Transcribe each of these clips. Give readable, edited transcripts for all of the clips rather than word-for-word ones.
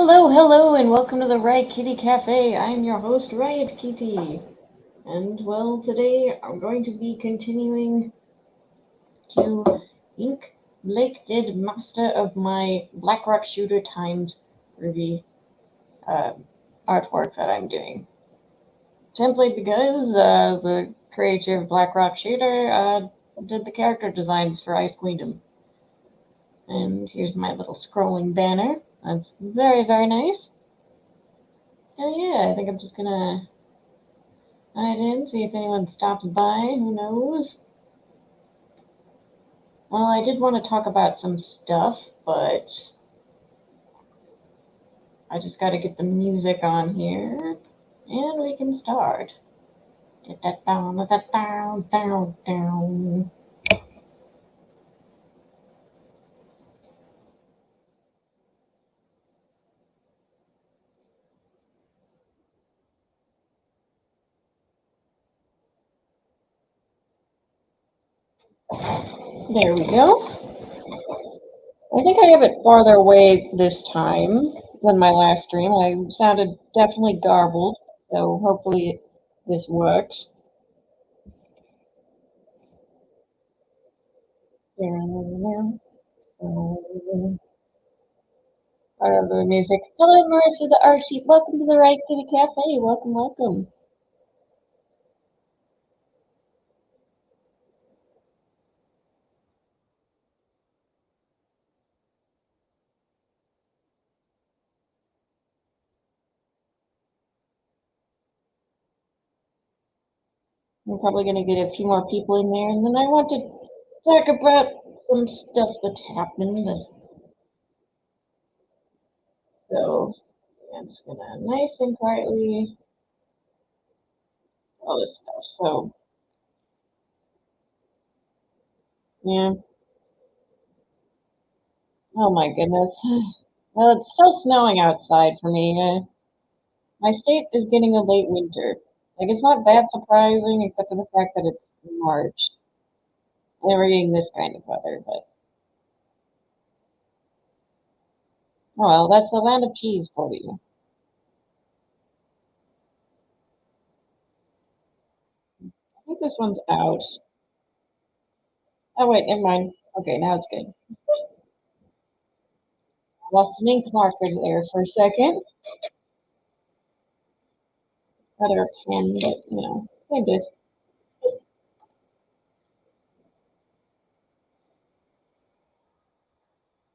Hello, hello, and welcome to the Riot Kitty Cafe. I'm your host, Riot Kitty. And, well, today I'm going to be continuing to ink Blake did master of my Blackrock Shooter times RWBY artwork that I'm doing. Simply because the creator of Blackrock Shooter did the character designs for Ice Queendom. And here's my little scrolling banner. That's very, very nice. Oh yeah, I think I'm just gonna head in, see if anyone stops by. Who knows? Well, I did want to talk about some stuff, but I just gotta get the music on here, and we can start. Get that down, get that down, down, down. There we go. I think I have it farther away this time than my last stream. I sounded definitely garbled, so hopefully this works. I love the music. Hello, Marissa the Archie. Welcome to the Riot Kitty Cafe. Welcome, welcome. I'm probably going to get a few more people in there, and then I want to talk about some stuff that happened. So I'm just going to nice and quietly all this stuff. So yeah. Oh my goodness. Well, it's still snowing outside for me. My state is getting a late winter. Like, it's not that surprising, except for the fact that it's March and we're getting this kind of weather. But oh well, that's the land of cheese for you. I think this one's out. Oh wait, never mind. Okay, now it's good. Lost an ink marker there for a second. Rather a pen, but I just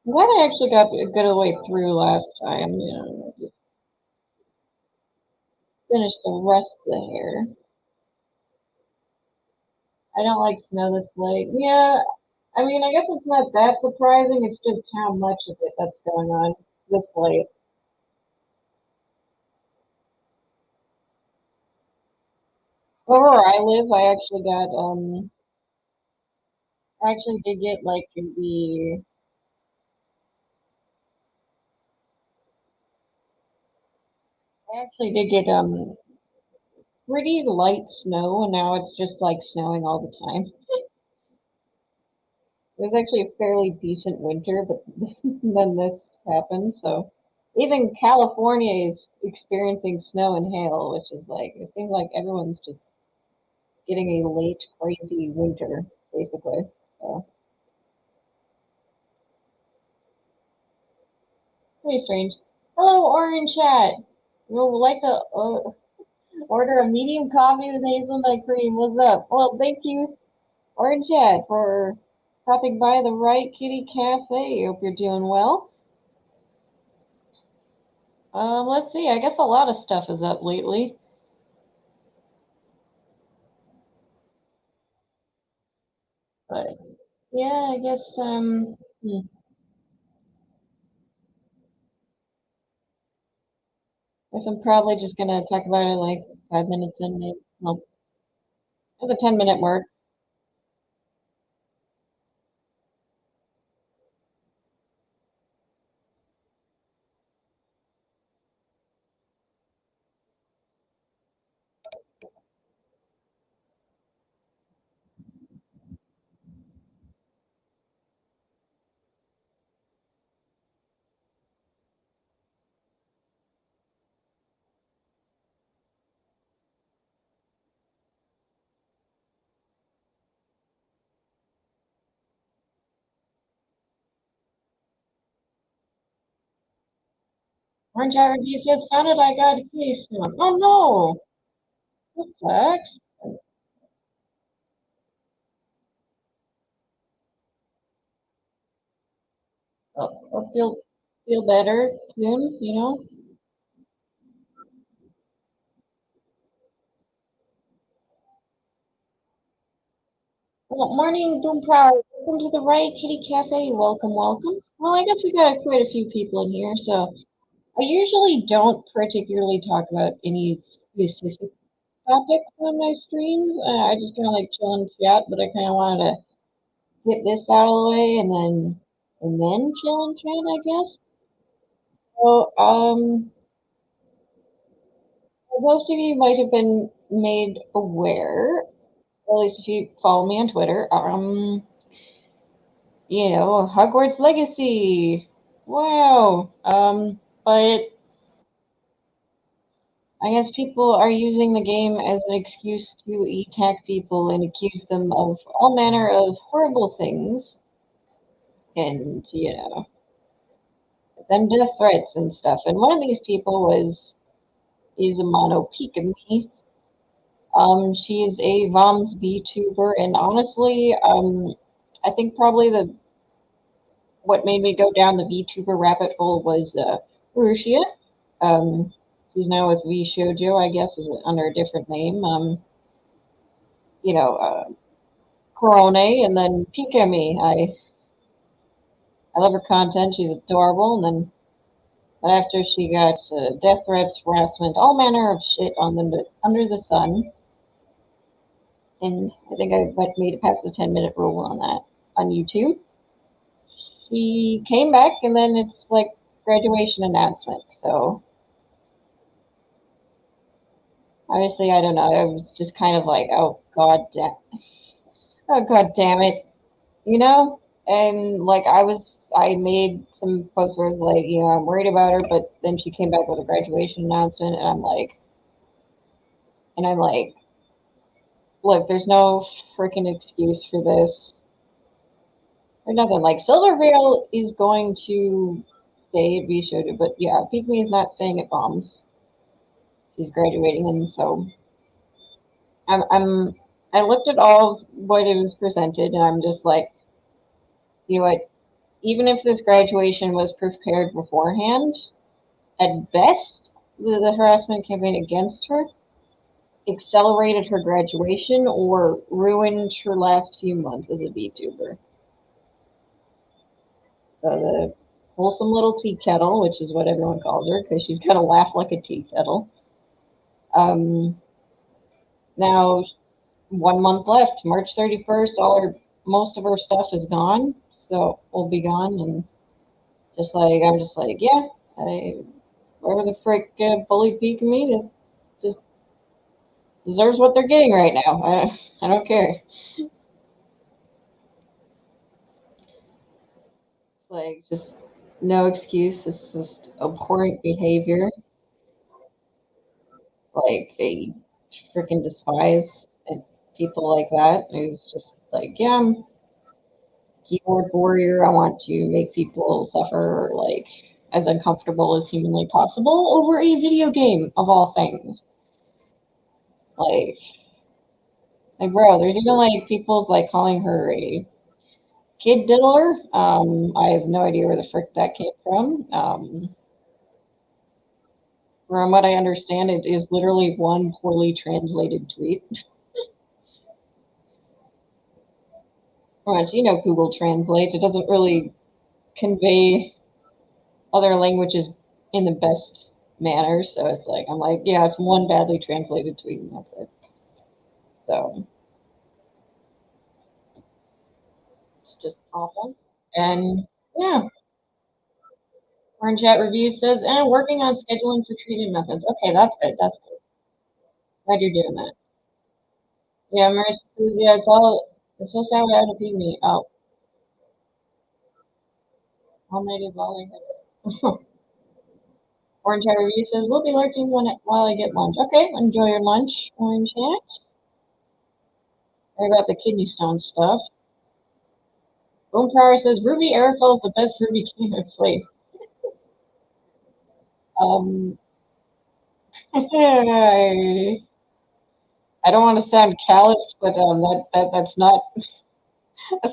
I'm glad I actually got a good way through last time. Just finish the rest of the hair. I don't like snow this late. Yeah, I mean, I guess it's not that surprising. It's just how much of it that's going on this late. Where I live, I actually did get like I actually did get pretty light snow, and now it's just like snowing all the time. It was actually a fairly decent winter, but then this happened. So even California is experiencing snow and hail, which is like it seems like everyone's just getting a late crazy winter, basically. So pretty strange. Hello, Orange Chat. We would like to order a medium coffee with hazelnut cream. What's up? Well, thank you, Orange Chat, for stopping by the Riot Kitty Cafe. Hope you're doing well. Let's see. I guess a lot of stuff is up lately. But yeah, I guess guess I'm probably just gonna talk about it like 5 minutes in. Maybe. Well, it's a 10-minute mark. Orange Review says, found it, I got a case now. Oh no! That sucks. I'll feel better soon, you know? Well, morning, Boom Power. Welcome to the Riot Kitty Cafe. Welcome, welcome. Well, I guess we got quite a few people in here, so I usually don't particularly talk about any specific topics on my streams. I just kind of like chill and chat, but I kind of wanted to get this out of the way and then chill and chat, I guess. So, most of you might have been made aware, or at least if you follow me on Twitter, Hogwarts Legacy. Wow. But I guess people are using the game as an excuse to attack people and accuse them of all manner of horrible things. And, them death threats and stuff. And one of these people is a Mono Pikami. She's a Voms VTuber, and honestly, I think probably the what made me go down the VTuber rabbit hole was Rushia. Um, she's now with V Shoujo, I guess, is under a different name. You know, uh, Korone, and then Pikami. I love her content. She's adorable, and then after she got death threats, harassment, all manner of shit on them under the sun. And I think I like made it past the 10-minute rule on that on YouTube. She came back, and then it's like graduation announcement. So obviously, I don't know. I was just kind of like, oh god damn it, you know. And like I made some posts where I was like, I'm worried about her, but then she came back with a graduation announcement, and I'm like, look, there's no freaking excuse for this or nothing. Like Silvervale is going to stay at Vishoda, but yeah, Pygmy is not staying at Bombs. She's graduating, and so I'm I looked at all of what it was presented, and I'm just like, you know what? Even if this graduation was prepared beforehand, at best, the harassment campaign against her accelerated her graduation or ruined her last few months as a VTuber. The wholesome little tea kettle, which is what everyone calls her, because she's gonna laugh like a tea kettle. Um, Now, 1 month left, March 31st. Most of her stuff is gone, so will be gone, and I'm just like, yeah, whoever the frick bullied peak me, that just deserves what they're getting right now. I don't care. Like, just no excuse. It's just abhorrent behavior. Like, they freaking despise people like that. Who's just like, yeah, I'm keyboard warrior. I want to make people suffer like as uncomfortable as humanly possible over a video game of all things. Like, bro, there's even like people's like calling her a kid diddler. I have no idea where the frick that came from. From what I understand, it is literally one poorly translated tweet. Much, Google Translate. It doesn't really convey other languages in the best manner. So it's like, I'm like, yeah, it's one badly translated tweet and that's it. So it's just awful. And yeah, Orange Chat Review says, working on scheduling for treatment methods. Okay, that's good. That's good. Glad you're doing that. Yeah, Marissa says, yeah, it's so sad without a pygmy. Oh, almighty volley. Orange Chat Review says, we'll be lurking while I get lunch. Okay, enjoy your lunch, Orange Hat. Sorry about the kidney stone stuff. Boom Power says, Ruby Airfall is the best Ruby game I've played. Um, I don't want to sound callous, but that's not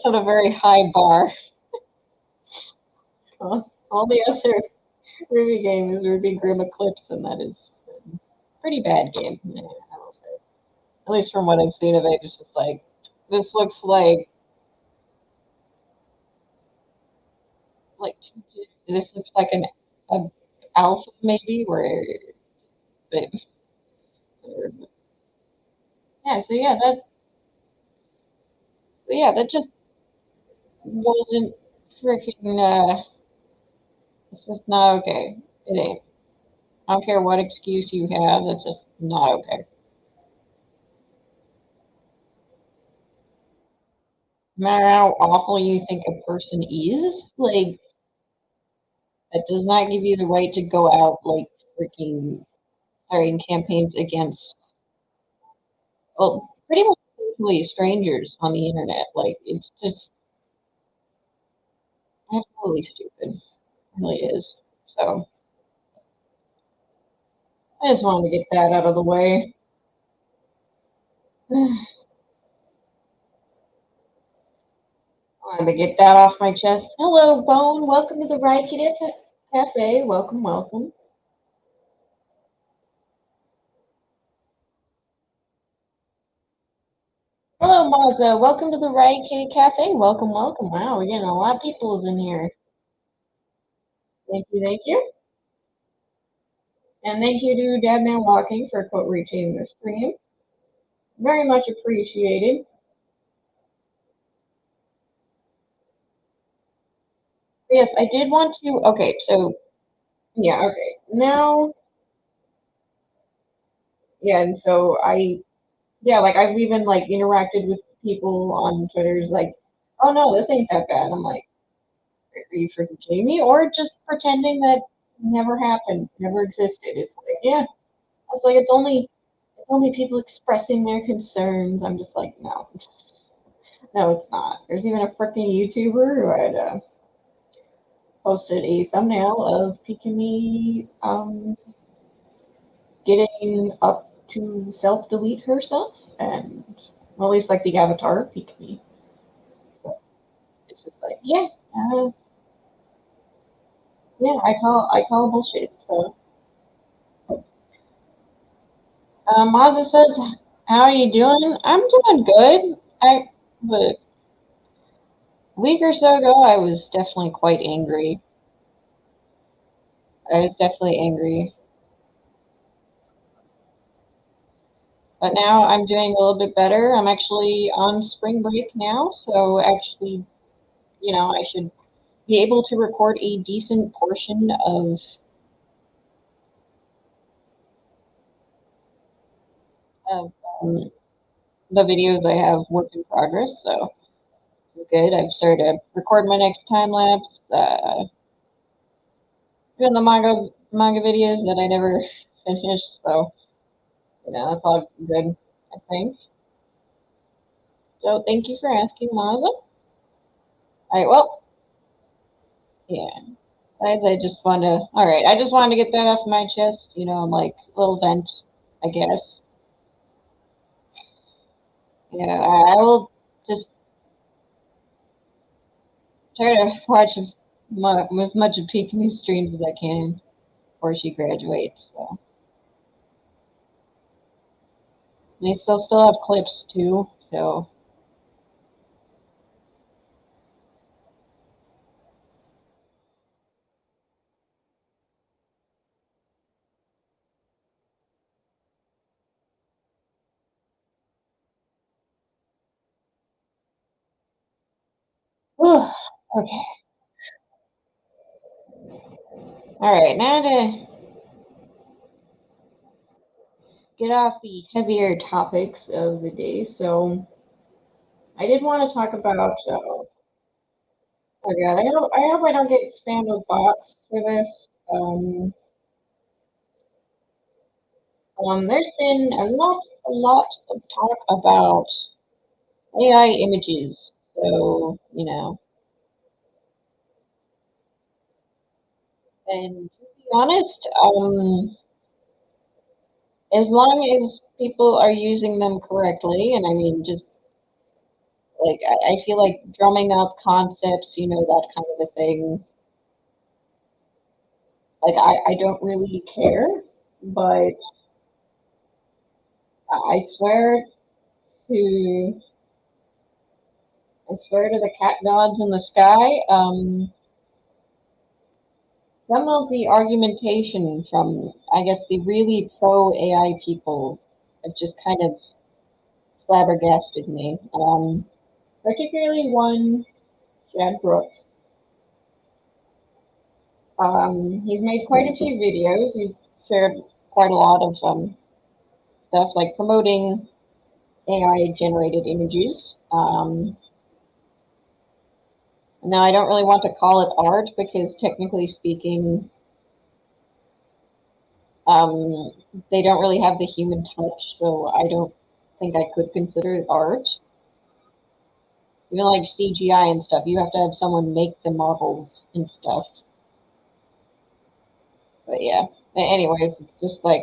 a very high bar. All the other RWBY game is RWBY Grim Eclipse, and that is a pretty bad game. Yeah, I will say. At least from what I've seen of it, it's just like this looks like this looks like a alpha maybe where but, yeah. That just wasn't freaking. It's just not okay. It ain't. I don't care what excuse you have. It's just not okay. No matter how awful you think a person is, like that does not give you the right to go out like freaking starting campaigns against well, pretty much essentially strangers on the internet. Like it's just absolutely stupid. It really is. So I just wanted to get that out of the way. Wanted to get that off my chest. Hello, Bone. Welcome to the Riot Kitty Cafe. Welcome, welcome. Hello, Marza. Welcome to the Riot Kitty Cafe. Welcome, welcome. Wow, we're getting a lot of people in here. Thank you, thank you. And thank you to Deadman Walking for quote retweeting the stream. Very much appreciated. Yes, I did want to. Okay, so yeah, okay. Now, yeah, and so yeah, like I've even like interacted with people on Twitter's like, oh no, this ain't that bad. I'm like, are you freaking kidding me? Or just pretending that never happened, never existed. It's like, yeah, it's like it's only people expressing their concerns. I'm just like, no, no, it's not. There's even a freaking YouTuber who had posted a thumbnail of Pikami getting up to self delete herself, and well, at least like the avatar of Pikami. So it's just like, uh, yeah, I call bullshit. So Mazda says, "How are you doing?" I'm doing good. But a week or so ago, I was definitely quite angry. I was definitely angry. But now I'm doing a little bit better. I'm actually on spring break now, so actually, I should be able to record a decent portion of the videos I have work in progress. So it's good. I've started to record my next time lapse, doing the manga videos that I never finished. So that's all good, I think. So thank you for asking, Maza. All right, well, yeah. I just want to. All right, I just wanted to get that off my chest. Like a little vent, I guess. I will just try to watch as much of Pikachu's streams as I can before she graduates. So they still have clips too. So okay. All right, now to get off the heavier topics of the day. So I did want to talk about. Oh god, I hope I don't get spammed with bots for this. There's been a lot of talk about AI images. So and honest, as long as people are using them correctly, and I mean, just like I feel like drumming up concepts, that kind of a thing. Like I don't really care, but I swear to I swear to the cat gods in the sky. Some of the argumentation from, I guess, the really pro AI people have just kind of flabbergasted me. Particularly one, Chad Brooks. He's made quite a few videos. He's shared quite a lot of stuff like promoting AI generated images. Now, I don't really want to call it art because, technically speaking, um, they don't really have the human touch, so I don't think I could consider it art. Even like CGI and stuff, you have to have someone make the models and stuff. But yeah, anyways, it's just like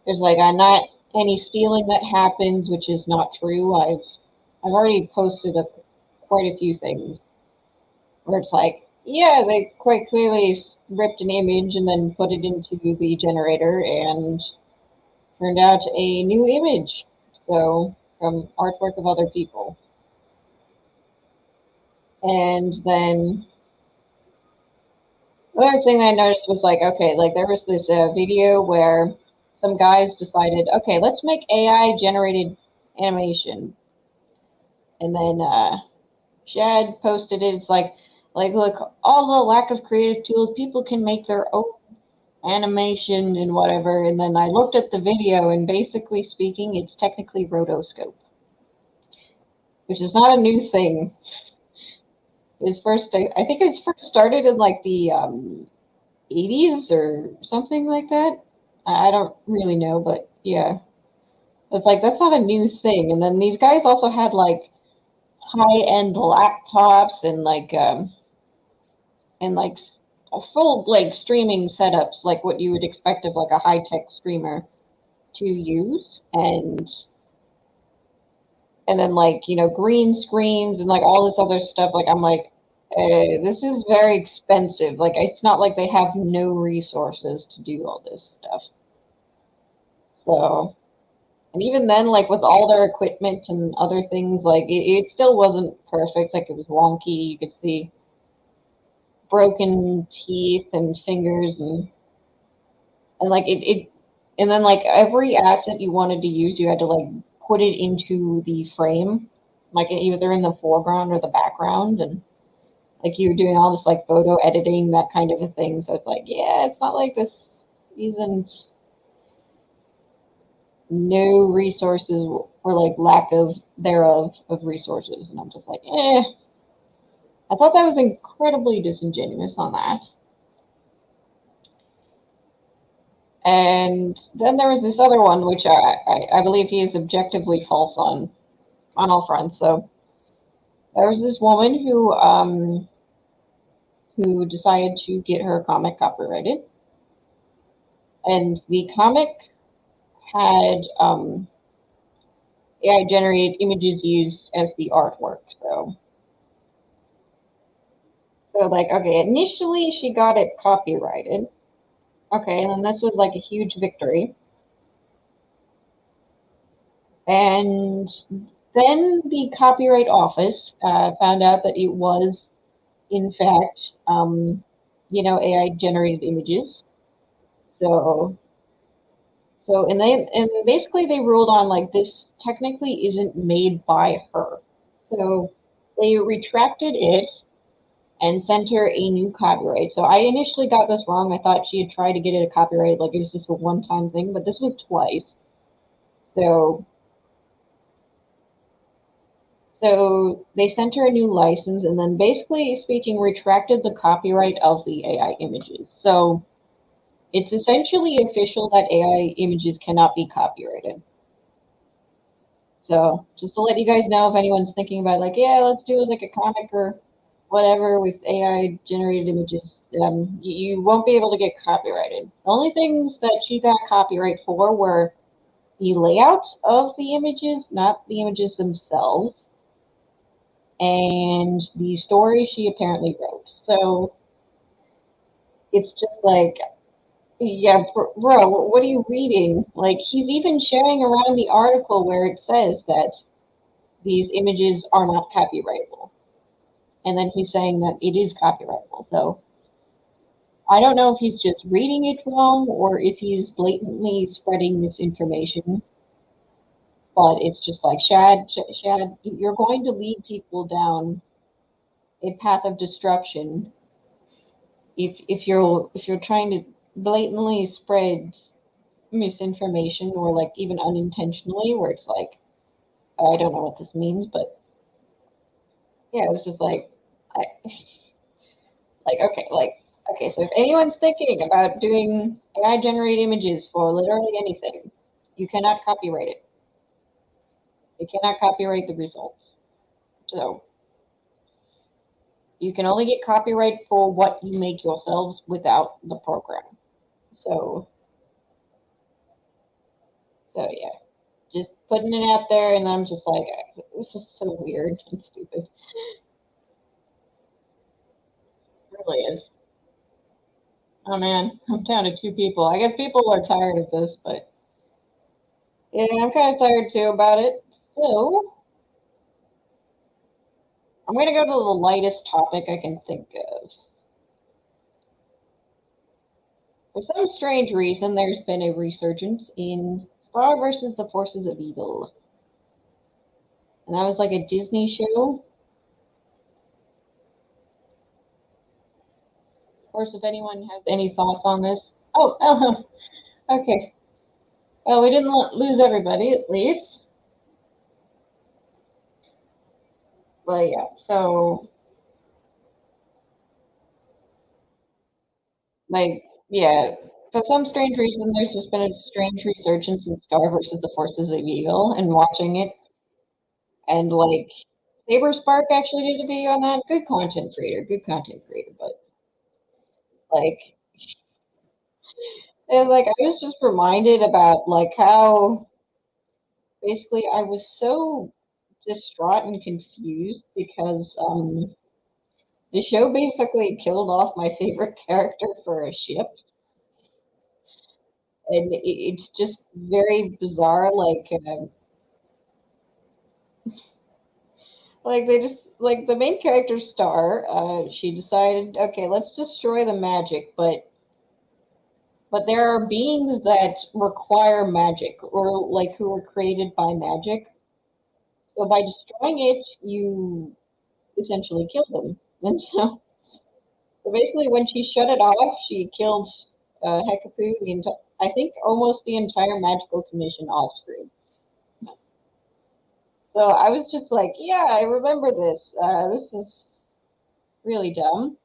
there's like not any stealing that happens, which is not true. I've already posted quite a few things where it's like, yeah, they quite clearly ripped an image and then put it into the generator and turned out a new image. So from artwork of other people. And then the other thing I noticed was like, okay, like there was this video where some guys decided, okay, let's make AI generated animation. And then Shad posted it. It's like, look, all the lack of creative tools, people can make their own animation and whatever. And then I looked at the video, and basically speaking, it's technically rotoscope, which is not a new thing. I think it first started in like the 80s or something like that. I don't really know, but yeah, it's like that's not a new thing. And then these guys also had like high-end laptops and like full like streaming setups, like what you would expect of like a high-tech streamer to use, and then like green screens and like all this other stuff. Like I'm like, this is very expensive. Like it's not like they have no resources to do all this stuff. So, and even then, like with all their equipment and other things, like it still wasn't perfect. Like it was wonky. You could see broken teeth and fingers and like it and then like every asset you wanted to use, you had to like put it into the frame, like either in the foreground or the background, and like you were doing all this like photo editing, that kind of a thing. So it's like, yeah, it's not like this isn't no resources or like lack of thereof of resources. And I'm just like, I thought that was incredibly disingenuous on that. And then there was this other one, which I believe he is objectively false on all fronts. So there was this woman who decided to get her comic copyrighted, and the comic had AI generated images used as the artwork. So like, okay, initially she got it copyrighted. Okay, and then this was like a huge victory. And then the Copyright Office found out that it was, in fact, AI generated images. So, and basically they ruled on like this technically isn't made by her. So they retracted it and sent her a new copyright. So I initially got this wrong. I thought she had tried to get it a copyright, like it was just a one-time thing, but this was twice. So they sent her a new license and then basically speaking retracted the copyright of the AI images. So it's essentially official that AI images cannot be copyrighted. So just to let you guys know, if anyone's thinking about like, yeah, let's do like a comic or whatever with AI generated images, you won't be able to get copyrighted. The only things that she got copyright for were the layout of the images, not the images themselves, and the story she apparently wrote. So it's just like, yeah, bro, what are you reading? Like, he's even sharing around the article where it says that these images are not copyrightable. And then he's saying that it is copyrightable. So I don't know if he's just reading it wrong or if he's blatantly spreading misinformation. But it's just like, Shad, you're going to lead people down a path of destruction if you're trying to blatantly spread misinformation or like even unintentionally, where it's like, oh, I don't know what this means, but yeah, it's just like, I, okay, so if anyone's thinking about doing AI generated images for literally anything, you cannot copyright it. You cannot copyright the results. So you can only get copyright for what you make yourselves without the program. So yeah, just putting it out there, and I'm just like, this is so weird and stupid. It really is. Oh man, I'm down to 2 people. I guess people are tired of this, but yeah, I'm kind of tired too about it. So I'm going to go to the lightest topic I can think of. For some strange reason, there's been a resurgence in Star versus the Forces of Evil. And that was like a Disney show. Of course, if anyone has any thoughts on this. Oh, okay. Well, we didn't lose everybody, at least. But yeah, so like, yeah, for some strange reason, there's just been a strange resurgence in Star versus the Forces of Evil, and watching it, and like, Saber Spark actually did a video on that. Good content creator, but like, and like, I was just reminded about like how basically I was so distraught and confused because the show basically killed off my favorite character for a ship, and it's just very bizarre. Like they just like the main character Star. She decided, okay, let's destroy the magic, but there are beings that require magic or like who were created by magic. So by destroying it, you essentially kill them. And so basically, when she shut it off, she killed Hekapu, I think almost the entire magical commission off screen. So I was just like, yeah, I remember this. This is really dumb.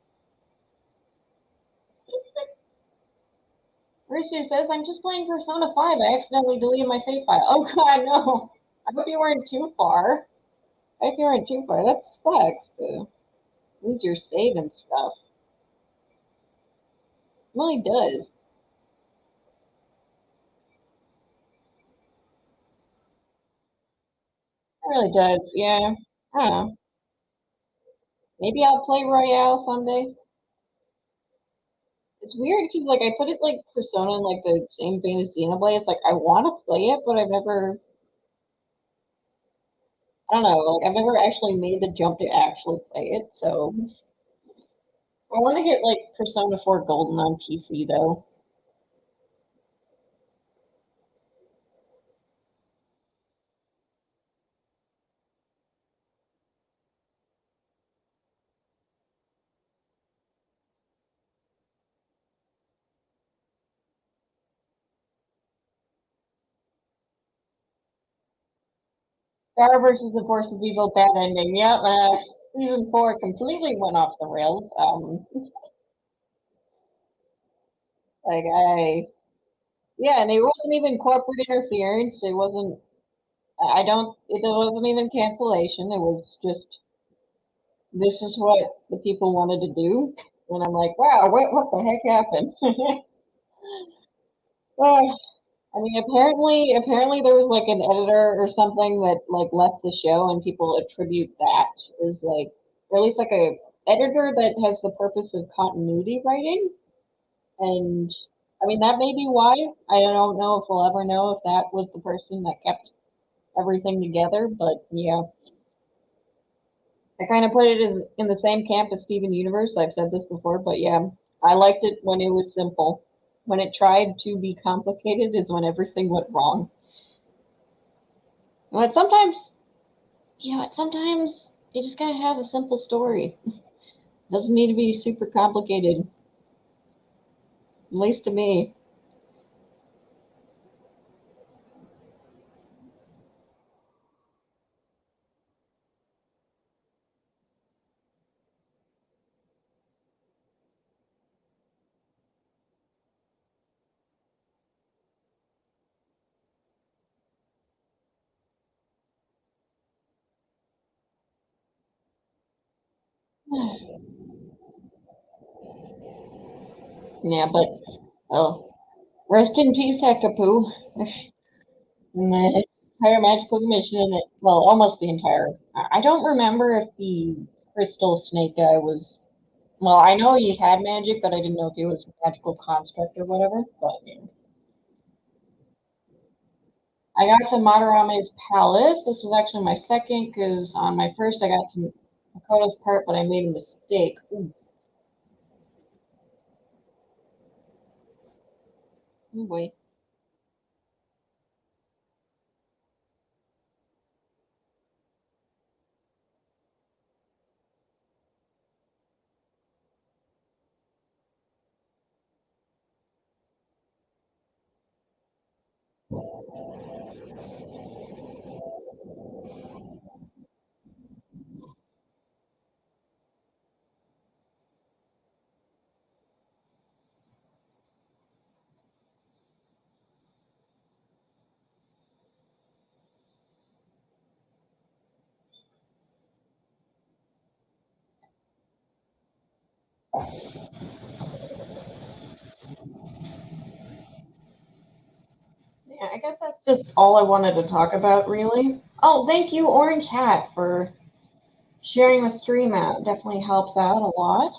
Risu says, I'm just playing Persona 5. I accidentally deleted my save file. Oh, God, no. I hope you weren't too far. I hope you weren't too far. That sucks to lose your save and stuff. It really does. It really does. Yeah. I don't know. Maybe I'll play Royale someday. It's weird because like I put it like Persona in like the same vein as Xenoblade. It's like I want to play it, but I've never. I don't know. Like I've never actually made the jump to actually play it. So I want to get like Persona 4 Golden on PC though. Star versus the Force of Evil, bad ending. Yep. Season 4 completely went off the rails. Like yeah, and it wasn't even corporate interference. It wasn't. I don't. It wasn't even cancellation. It was just this is what the people wanted to do. And I'm like, wow, what the heck happened? Well, I mean, apparently there was like an editor or something that like left the show, and people attribute that as like, or at least like a editor that has the purpose of continuity writing. And I mean, that may be why. I don't know if we'll ever know if that was the person that kept everything together, but yeah. I kind of put it as in the same camp as Steven Universe. I've said this before, but yeah, I liked it when it was simple. When it tried to be complicated is when everything went wrong. But sometimes, sometimes you just gotta have a simple story. Doesn't need to be super complicated, at least to me. Yeah, but oh, rest in peace, Hekapu. And the entire magical commission in it. Well, almost the entire. I don't remember if the crystal snake guy was. Well, I know he had magic, but I didn't know if he was a magical construct or whatever. But yeah. I got to Madarame's palace. This was actually my second because on my first I got to Makoto's part, but I made a mistake. Ooh, oh boy. Yeah, I guess that's just all I wanted to talk about, really. Oh, thank you, Orange Hat, for sharing the stream out. Definitely helps out a lot.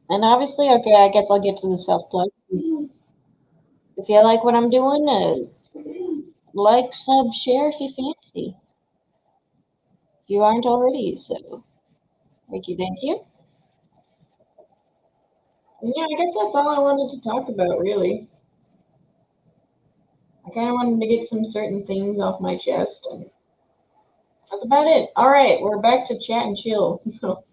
And obviously, okay, I guess I'll get to the self plug. If you like what I'm doing, like, sub, share if you fancy. If you aren't already, so thank you, thank you. And yeah, I guess that's all I wanted to talk about, really. I kind of wanted to get some certain things off my chest, and that's about it. All right, we're back to chat and chill. So,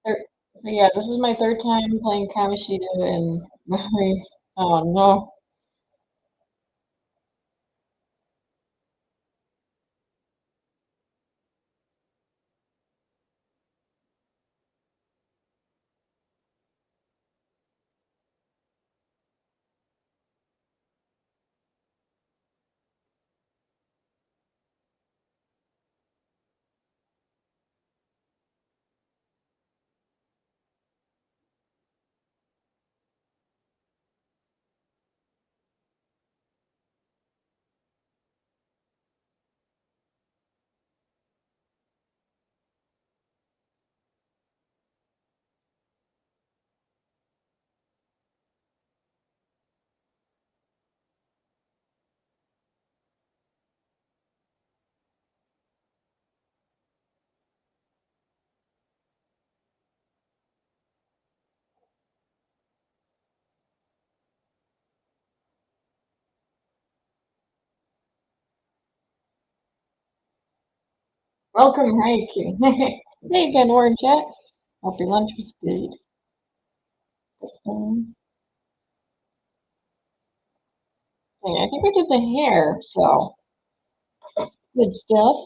so yeah, this is my third time playing Kamoshida, and oh no. Welcome, hi, Q. Hey again, Orange Chat. Hope your lunch was good. Um, yeah, I think I did the hair, so good stuff.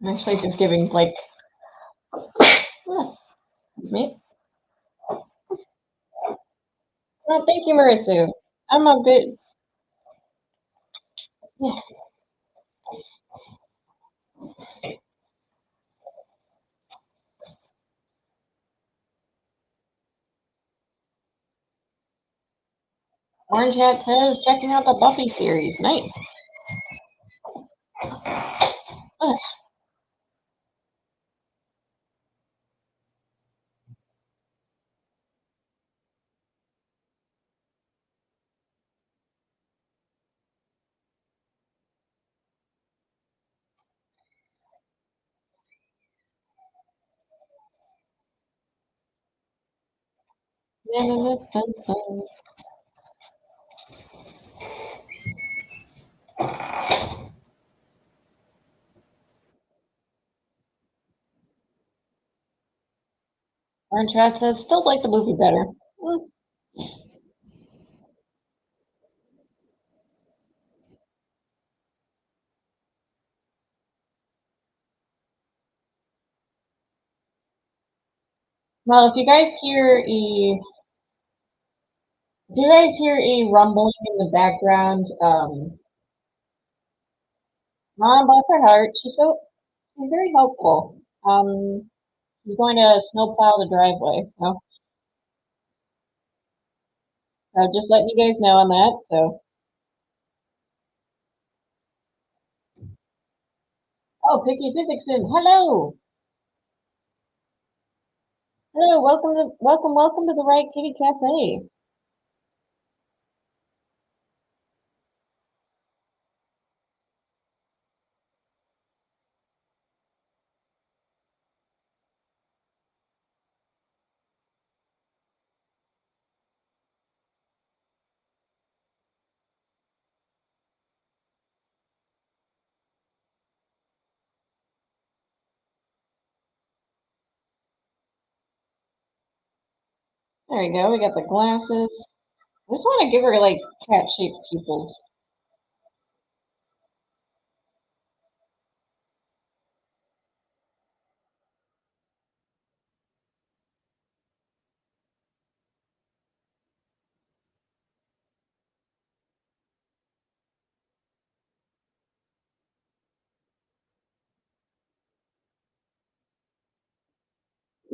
I'm actually just giving like. It's me. Oh, thank you, Marisu. I'm a bit. Yeah. Orange Hat says checking out the Buffy series. Nice. Ugh. Orange Hat says still like the movie better. Well, if you guys hear a rumbling in the background, Mom, bless her heart, she's very helpful. She's going to snowplow the driveway, so just letting you guys know on that. So, oh, Picky Physics in, hello, hello, welcome to the Riot Kitty Cafe. There we go. We got the glasses. I just want to give her like cat-shaped pupils.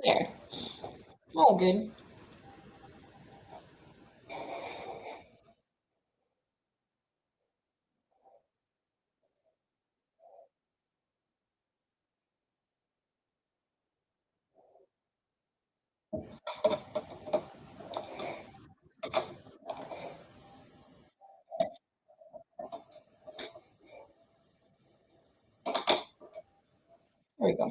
There. All good. There we go.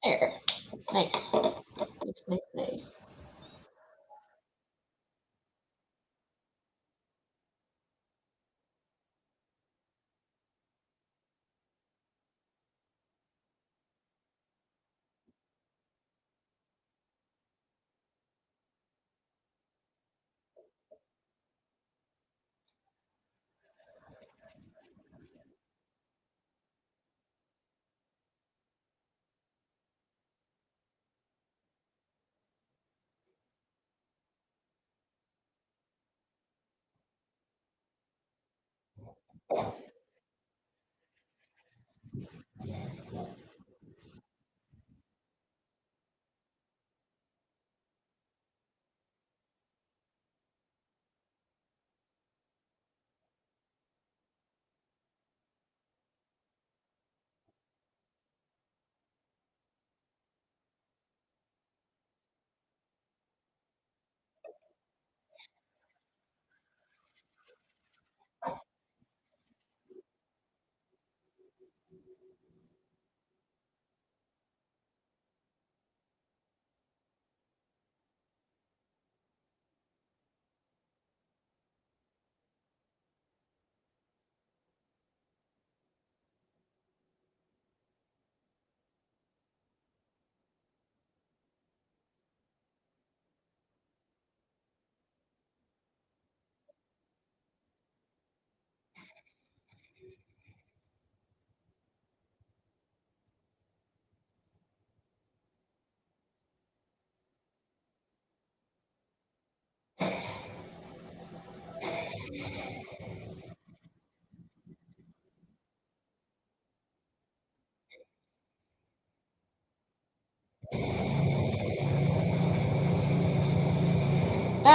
There. Nice. Nice.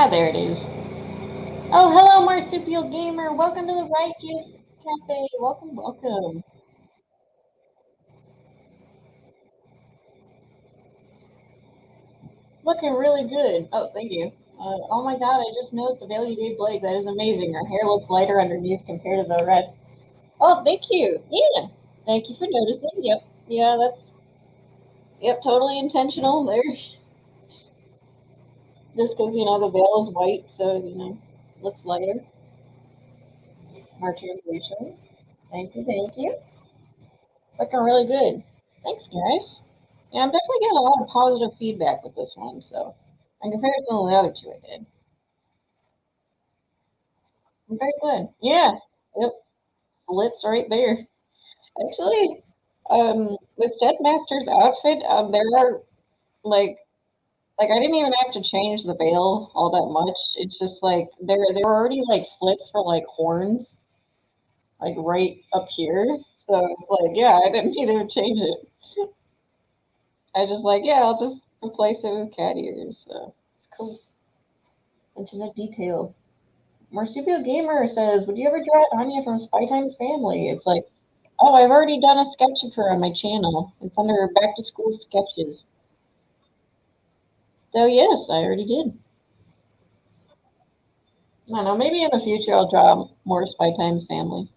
Ah, there it is. Oh, hello, Marsupial Gamer. Welcome to the Riot Kitty Cafe. Welcome, welcome. Looking really good. Oh, thank you. Oh my god, I just noticed a Bailey Day Blake. That is amazing. Her hair looks lighter underneath compared to the rest. Oh, thank you. Yeah. Thank you for noticing. Yep. Yeah, yep, totally intentional there. Just because, the veil is white, so, looks lighter. More translation. Thank you, thank you. Looking really good. Thanks, guys. Yeah, I'm definitely getting a lot of positive feedback with this one, so in comparison to the other two I did. I'm very good. Yeah. Yep. Slits right there. Actually, with Jetmaster's outfit, there are like I didn't even have to change the veil all that much. It's just like there were already like slits for like horns, like right up here. So it's like, yeah, I didn't need to change it. I just like, yeah, I'll just replace it with cat ears. So it's cool. Attention to detail. Marsupial Gamer says, "Would you ever draw Anya from Spy Time's Family?" It's like, oh, I've already done a sketch of her on my channel. It's under Back to School Sketches. So yes, I already did. I don't know. Maybe in the future I'll draw more Spy Time's Family.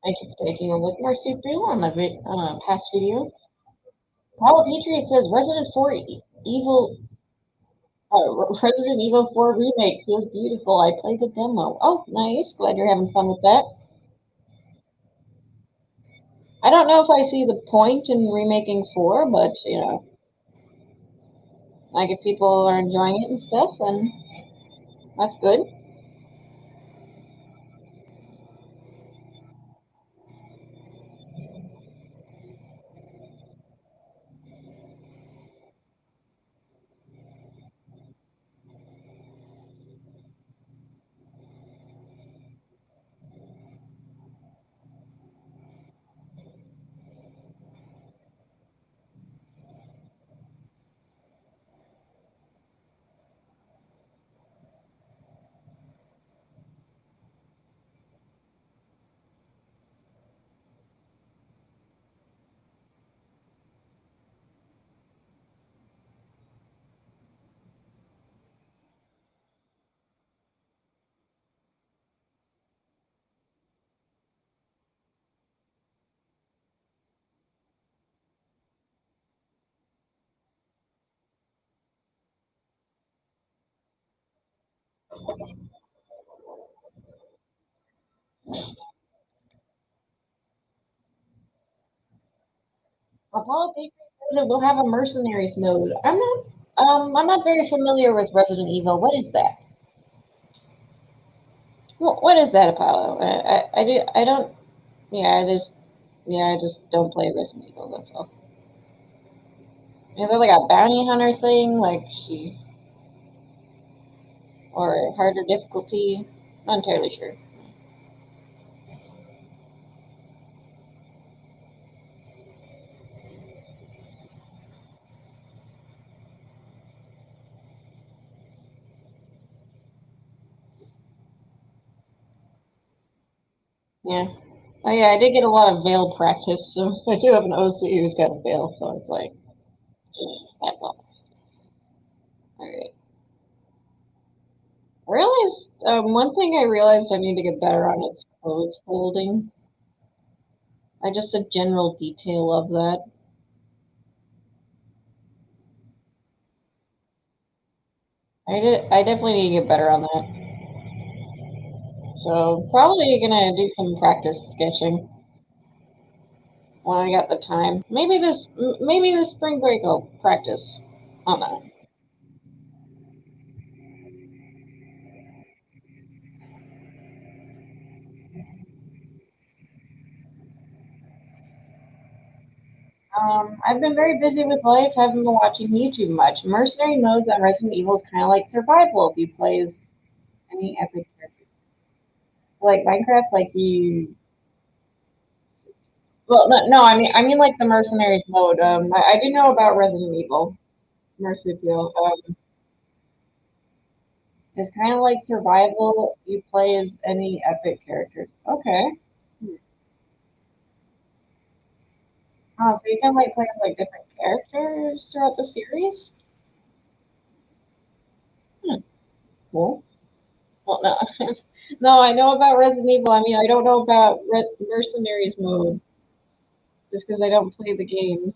Thank you for taking a look. Marsupial on the past video. Paula Patriot says Resident 4 Evil. Resident Evil 4 remake feels beautiful. I played the demo. Oh, nice. Glad you're having fun with that. I don't know if I see the point in remaking 4, but like if people are enjoying it and stuff, then that's good. Apollo Patriot says it will have a mercenaries mode. I'm not very familiar with Resident Evil. What is that? What is that, Apollo? I don't. Yeah, I just don't play Resident Evil. That's all. Is it like a bounty hunter thing, or harder difficulty? Not entirely sure. Yeah. Oh yeah, I did get a lot of veil practice, so I do have an OC who's got a veil, so it's like that well. All right. Realized one thing I realized I need to get better on is clothes folding. Just a general detail of that. I definitely need to get better on that. So probably gonna do some practice sketching when I got the time. Maybe this spring break I'll practice on that. I've been very busy with life. Haven't been watching YouTube much. Mercenary modes on Resident Evil is kind of like survival if you play as any epic character. Like Minecraft, like you. Well, no, I mean like the Mercenaries mode. I do know about Resident Evil. Marsupial. It's kind of like survival. You play as any epic characters. Okay. Oh, so you can like play as like different characters throughout the series. Hmm, cool. Well, no, no, I know about Resident Evil. I mean, I don't know about Mercenaries mode just because I don't play the games.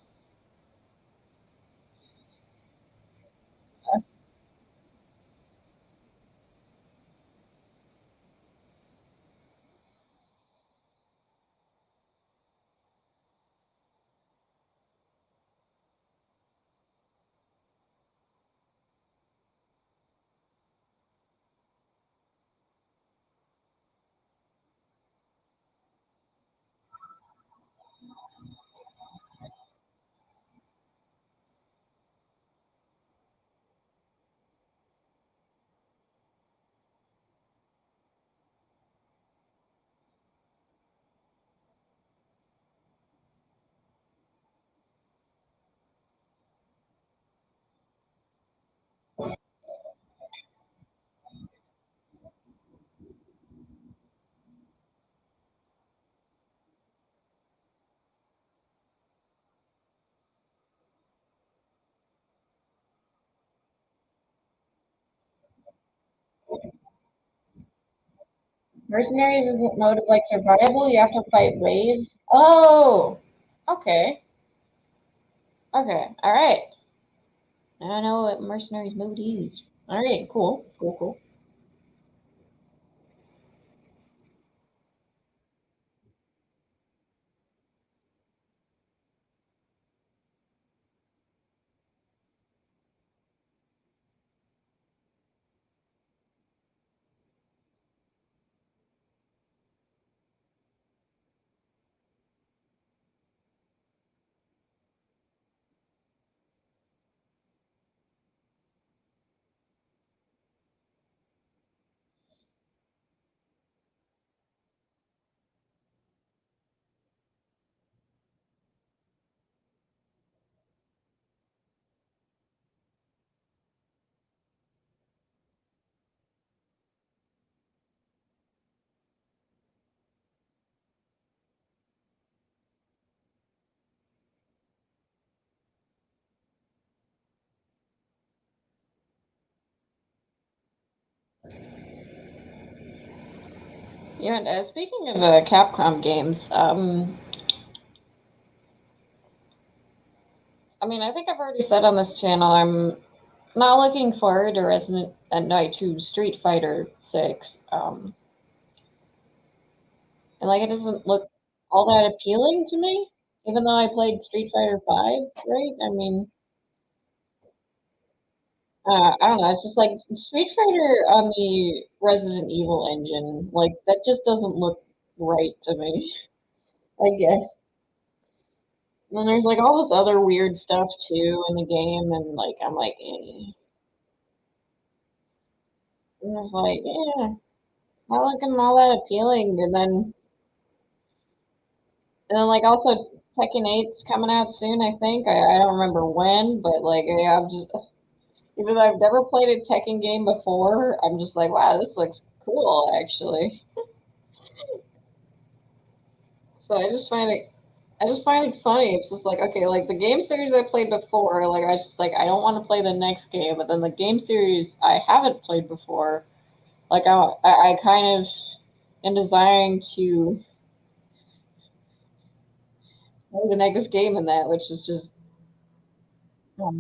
Mercenaries isn't mode is like survival. You have to fight waves. Oh, okay, okay, all right. Now I know what Mercenaries mode is. All right, cool, cool, cool. Yeah, and speaking of Capcom games, I mean, I think I've already said on this channel I'm not looking forward to Resident at Night to Street Fighter 6. And like it doesn't look all that appealing to me, even though I played Street Fighter 5, right? I mean, I don't know. It's just like Street Fighter on the Resident Evil engine. Like that just doesn't look right to me. I guess. And then there's like all this other weird stuff too in the game, and like I'm like, eh. And it's like, yeah, not looking all that appealing. And then like also Tekken 8's coming out soon. I think I don't remember when, but like yeah, I'm just even though I've never played a Tekken game before, I'm just like, wow, this looks cool actually. So I just find it funny. It's just like, okay, like the game series I played before, like I just like I don't want to play the next game, but then the game series I haven't played before, like I kind of am desiring to play the next game in that, which is just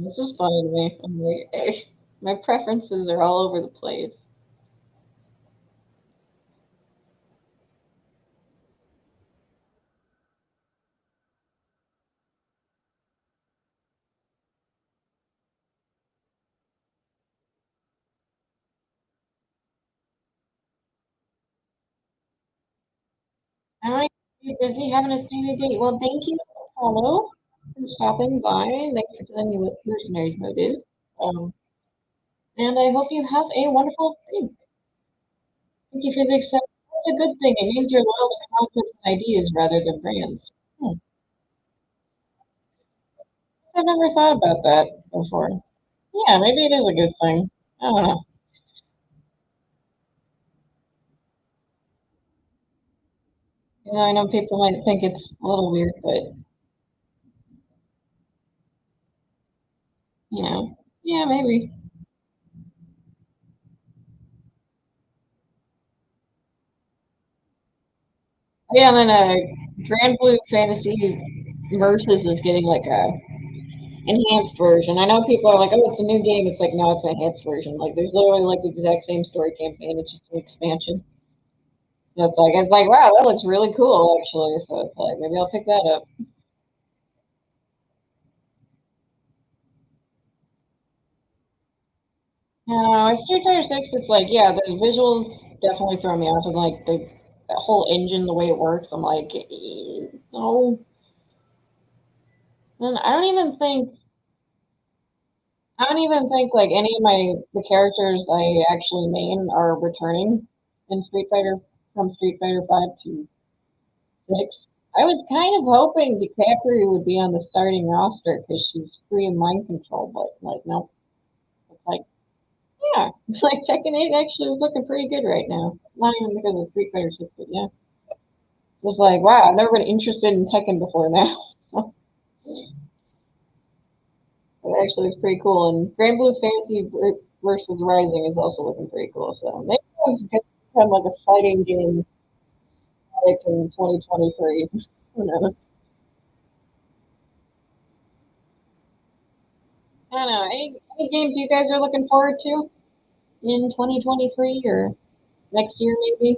it's just funny to me. I'm like, eh, my preferences are all over the place. Am I busy having a stay date? Well, thank you. Hello. for stopping by. Thanks for telling me what mercenaries mode is. And I hope you have a wonderful day. Thank you for the acceptance. That's a good thing. It means you're loyal to concepts and ideas rather than brands. I've never thought about that before. Yeah, maybe it is a good thing. I don't know. I know people might think it's a little weird, but yeah, maybe. Yeah, and then Grand Blue Fantasy Versus is getting like a enhanced version. I know people are like, "Oh, it's a new game." It's like, no, it's an enhanced version. Like, there's literally like the exact same story campaign. It's just an expansion. So it's like, wow, that looks really cool, actually. So it's like, maybe I'll pick that up. Street Fighter Six. It's like, yeah, the visuals definitely throw me off, and like the whole engine, the way it works. I'm like, no. And I don't even think like any of the characters I actually main are returning in Street Fighter from Street Fighter 5 to 6. I was kind of hoping DiCaprio would be on the starting roster because she's free of mind control, but like nope. It's like yeah, it's like Tekken 8 actually is looking pretty good right now. Not even because of Street Fighter 6, but yeah. Just like wow, I've never been interested in Tekken before now. It actually is pretty cool. And Grand Blue Fantasy versus Rising is also looking pretty cool. So maybe I'll get kind of like a fighting game like in 2023. Who knows? I don't know. Any games you guys are looking forward to in 2023 or next year maybe?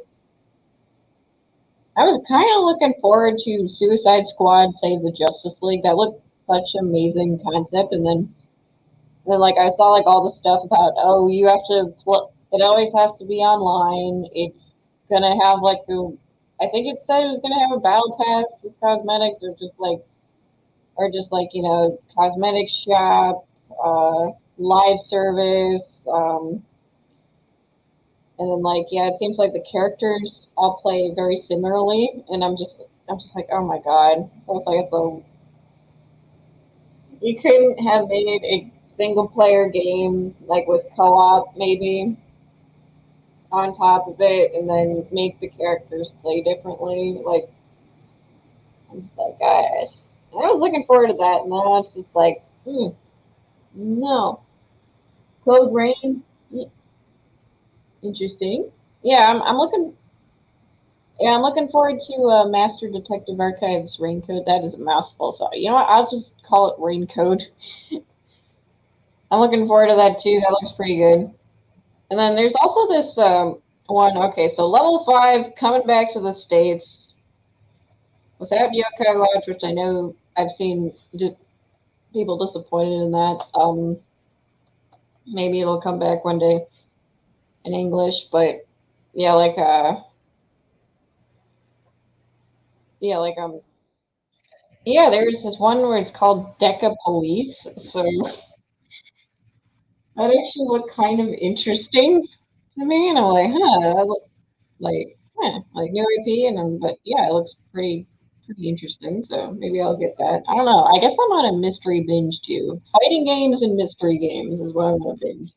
I was kind of looking forward to Suicide Squad Save the Justice League. That looked such an amazing concept. And then like I saw like all the stuff about oh you have to it always has to be online. It's gonna have like I think it said it was gonna have a battle pass with cosmetics or just like cosmetic shop, live service, and then like yeah it seems like the characters all play very similarly and I'm just like oh my god. So it's like it's a you couldn't have made a single player game like with co-op maybe on top of it and then make the characters play differently. Like, I'm just like, gosh. And I was looking forward to that, and now it's just like, no. Code Rain, interesting. Yeah, I'm looking. Yeah, I'm looking forward to Master Detective Archives Raincoat. That is a mouthful, so you know what? I'll just call it Raincoat. I'm looking forward to that too. That looks pretty good. And then there's also this one. Okay, so level 5 coming back to the states without Yokai Watch, which I know I've seen people disappointed in that. Maybe it'll come back one day in English, but yeah, like yeah, there's this one where it's called Deca Police, so that actually looked kind of interesting to me, and I'm like, like new IP, but yeah, it looks pretty interesting. So maybe I'll get that. I don't know. I guess I'm on a mystery binge too. Fighting games and mystery games is what I'm gonna binge.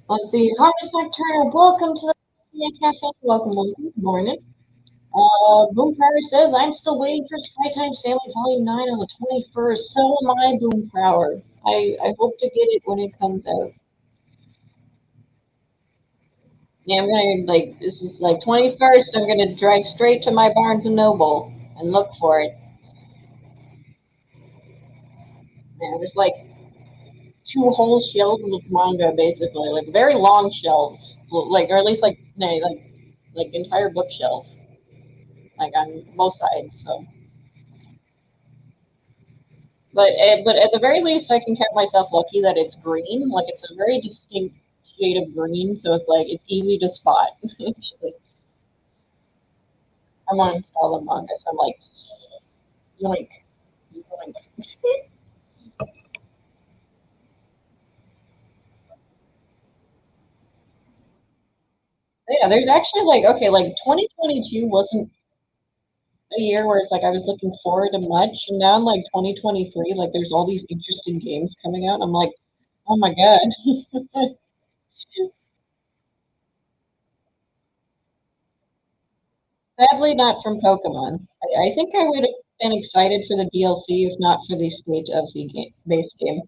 Let's see. Harvest Nocturnal, welcome to the Cafe. Welcome. Good morning. Boom Power says, I'm still waiting for Spy Times Family Volume 9 on the 21st. So am I, Boom Power. I hope to get it when it comes out. Yeah, I'm gonna, like, this is like 21st. I'm gonna drive straight to my Barnes and Noble and look for it. Yeah, there's like two whole shelves of manga, basically, like very long shelves, like, or at least like, no, like entire bookshelf, like on both sides. So, but at the very least, I can count myself lucky that it's green. Like it's a very distinct shade of green, so it's like it's easy to spot. Actually, I'm on install the manga, so I'm like, Yoink. Yoink. Yeah, there's actually like okay, like 2022 wasn't a year where it's like I was looking forward to much, and now in like 2023, like there's all these interesting games coming out. I'm like, oh my god. Sadly, not from Pokemon. I think I would have been excited for the DLC if not for the state of the game, base game.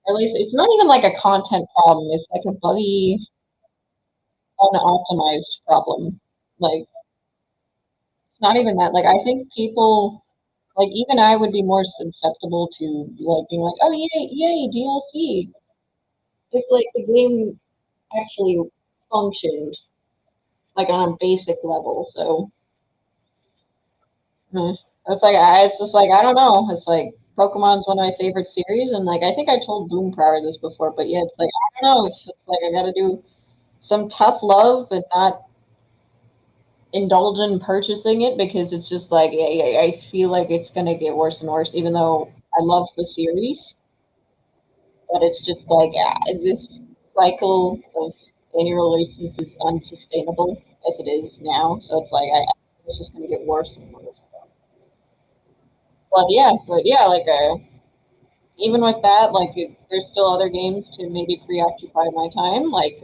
At least it's not even like a content problem. It's like a buggy, unoptimized problem. Like it's not even that. Like I think people, like even I would be more susceptible to like being like, oh yay, yay, DLC. If like the game actually functioned like on a basic level. So it's like it's just like I don't know. It's like Pokemon's one of my favorite series, and like I think I told Boom Prior this before, but yeah, it's like I don't know. It's like I got to do some tough love and not indulge in purchasing it because it's just like I feel like it's gonna get worse and worse. Even though I love the series, but it's just like this cycle of annual releases is unsustainable as it is now. So it's like it's just gonna get worse and worse. But yeah, like even with that, like there's still other games to maybe preoccupy my time, like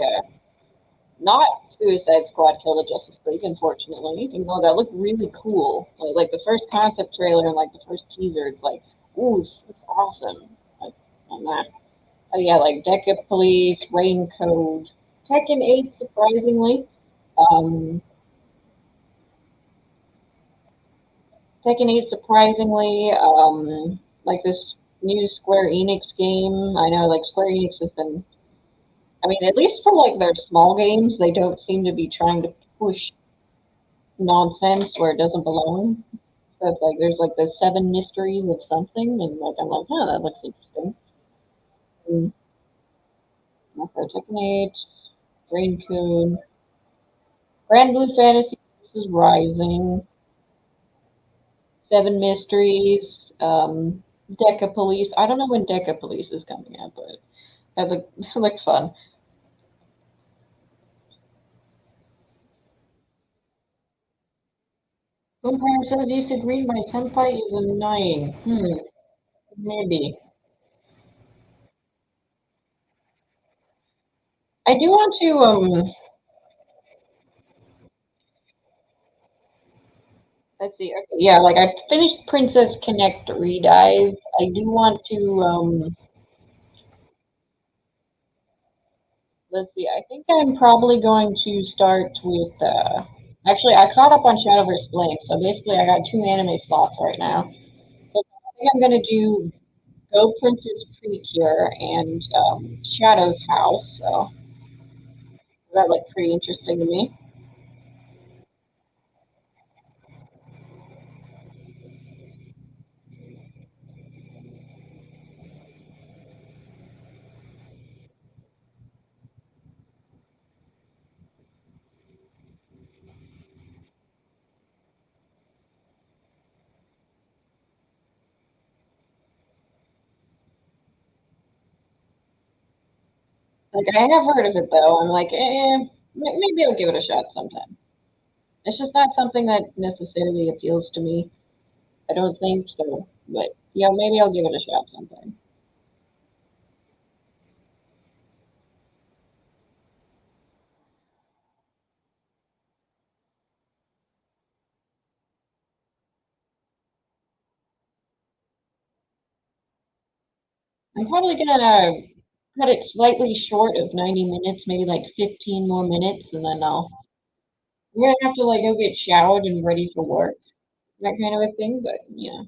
not Suicide Squad Kill the Justice League, unfortunately, even though that looked really cool. Like the first concept trailer and like the first teaser, it's like, ooh, this looks awesome. Like, on that. Oh yeah, like Deca Police, Raincoat, Tekken 8, surprisingly. Um, Tekken 8, surprisingly. Like this new Square Enix game. I know, like Square Enix has been. I mean, at least for like their small games, they don't seem to be trying to push nonsense where it doesn't belong. So it's like there's like the seven mysteries of something, and like I'm like, oh, that looks interesting. And for Tekken 8, Raincoon, Grand Blue Fantasy versus Rising, Seven Mysteries, Deca Police. I don't know when Deca Police is coming out, but that look that looked fun. Vampire says disagreeing by senpai is annoying. Maybe. I do want to let's see. Okay, yeah, like I finished Princess Connect Redive. I do want to let's see. I think I'm probably going to start with actually I caught up on Shadow vs. Flame, so basically I got two anime slots right now. So I think I'm gonna do Go Princess Precure and Shadow's House. So that looked pretty interesting to me. Like I have heard of it though. I'm like, maybe I'll give it a shot sometime. It's just not something that necessarily appeals to me. I don't think so. But yeah, maybe I'll give it a shot sometime. I'm probably gonna cut it slightly short of 90 minutes, maybe like 15 more minutes, and then we're gonna have to like go get showered and ready for work, that kind of a thing. But yeah,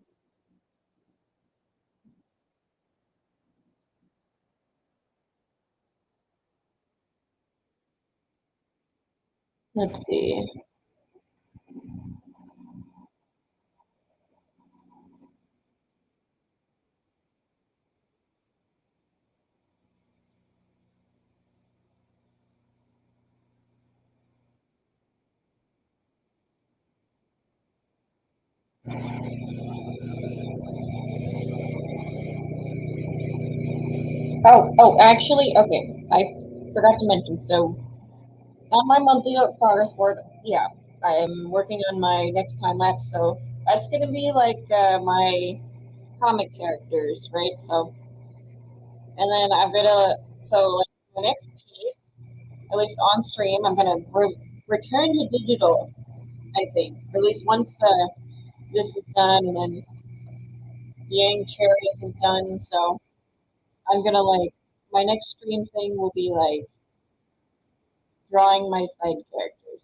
let's see. Actually, okay, I forgot to mention. So on my monthly progress board, yeah, I am working on my next time lapse. So that's gonna be like my comic characters, right? So and then I'm gonna like my next piece, at least on stream, I'm gonna return to digital. I think at least once this is done, and then Yang Chariot is done. So I'm gonna like my next stream thing will be like drawing my side characters.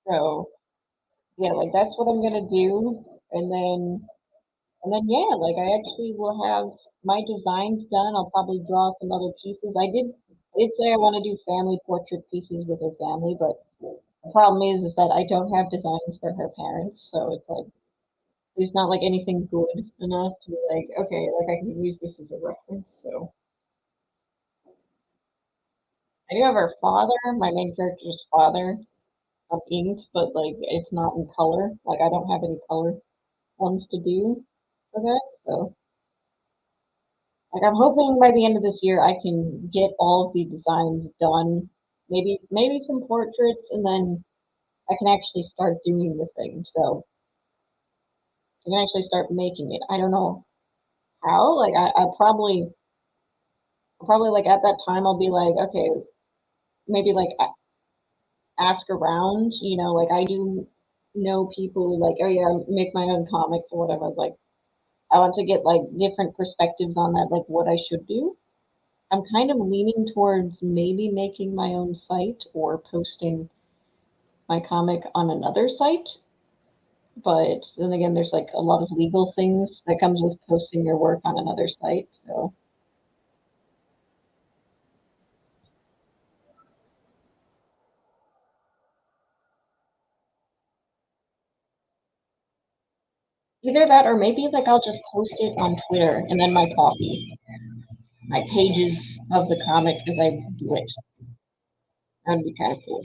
So yeah, like that's what I'm gonna do, and then yeah, like I actually will have my designs done. I'll probably draw some other pieces. I did say I want to do family portrait pieces with her family, but the problem is that I don't have designs for her parents, so it's like there's not like anything good enough to be like, okay, like I can use this as a reference. So I do have her father, my main character's father, inked, but like it's not in color. Like I don't have any color ones to do for that. So like I'm hoping by the end of this year I can get all of the designs done. Maybe some portraits, and then I can actually start doing the thing. So I can actually start making it. I don't know how. Like I'll probably like at that time I'll be like, okay, maybe like ask around, like I do know people like, oh yeah, make my own comics or whatever. Like I want to get like different perspectives on that, like what I should do. I'm kind of leaning towards maybe making my own site or posting my comic on another site. But then again, there's like a lot of legal things that comes with posting your work on another site. So either that or maybe like I'll just post it on Twitter and then my copy, my pages of the comic as I do it. That would be kind of cool.